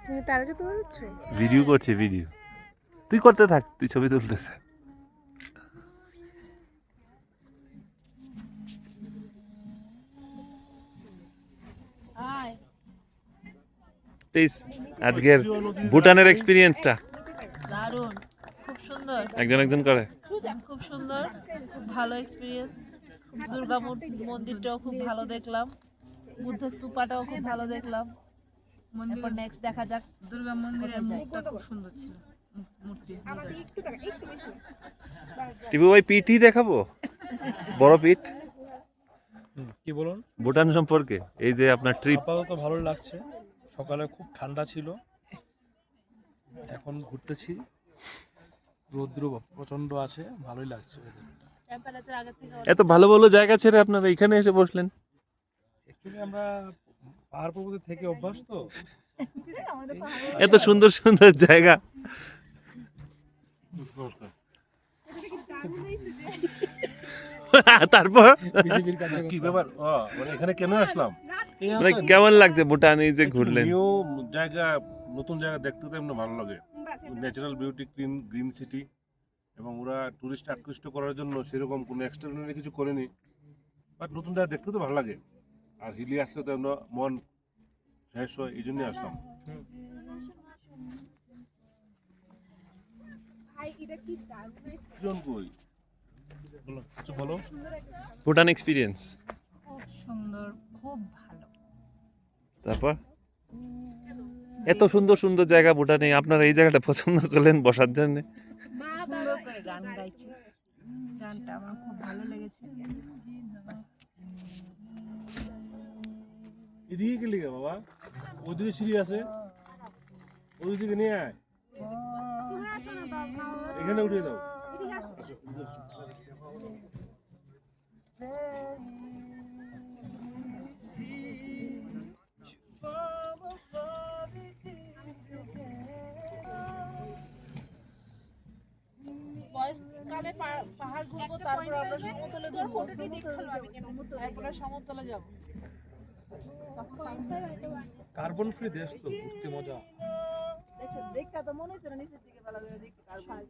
তুমি তার আগে তোমার ভিডিও করছে ভিডিও, তুই করতে থাক, তুই ছবি তুলতে থাক। প্লিজ আজকের ভুটানের এক্সপিরিয়েন্সটা দারুণ, খুব সুন্দর, একজন একজন করে। খুব সুন্দর, খুব ভালো এক্সপিরিয়েন্স। দুর্গা মন্দিরটাও খুব ভালো দেখলাম, বুদ্ধ স্তূপাটাও খুব ভালো দেখলাম। এরপর নেক্সট দেখা যাক দুর্গা মন্দিরের মুখটা খুব সুন্দর ছিল, মূর্তি। টিপু ভাই পিঠই দেখাবো, বড় পিঠ। কি বলুন? ভুটান সম্পর্কে এই যে আপনার ট্রিপ। আপাতত ভালো লাগছে, সকালে খুব ঠান্ডা ছিল, এখন ঘুরতেছি, রৌদ্র প্রচন্ড আছে, ভালোই লাগছে। এত ভালো ভালো জায়গা ছেড়ে আপনারা এখানে এসে বসলেন। অ্যাকচুয়ালি আমরা পাহাড় পর্বতে থেকে অভ্যাস তো। এত সুন্দর সুন্দর জায়গা। তারপর কি ব্যাপার, মানে এখানে কেন আসলাম? মানে কেমন লাগছে ভুটান এই যে ঘুরলেন? নিউ জায়গা, নতুন জায়গা দেখতে তো এমনি ভালো লাগে। ন্যাচারাল বিউটি, গ্রিন সিটি, এবং ওরা টুরিস্ট আকৃষ্ট করার জন্য সেরকম কোনো এক্সট্রাঅর্ডিনারি কিছু করেনি, বাট নতুন জায়গা দেখতে তো ভালো লাগে। আর হিলি আসলে তো আমরা মন ফ্রেশ হয়, এই জন্যই আসলাম। বলো ভুটান এক্সপিরিয়েন্স খুব সুন্দর, খুব ভালো। তারপর এত সুন্দর সুন্দর জায়গা ভুটানে, আপনারা এই জায়গাটা পছন্দ করলেন বসার জন্য? সুন্দর করে গান গাইছে, গানটা আমার খুব ভালো লেগেছে। এদিকে গেলি বাবা, ওইদিকে সিঁড়ি আছে, ওইদিকে নিয়ে আয়, এখানে উঠিয়ে দাও। বয়সকালে পাহাড় ঘুরবো, তারপর আমরা সমতলে ঘুরবো, তারপরে সমতলে যাবো। কার্বন ফ্রি দেশ তো, ঘুরতে মজা। দেখা তো মনে হচ্ছে না নিচের দিকে ভালো করে দেখতে কার্বন। আর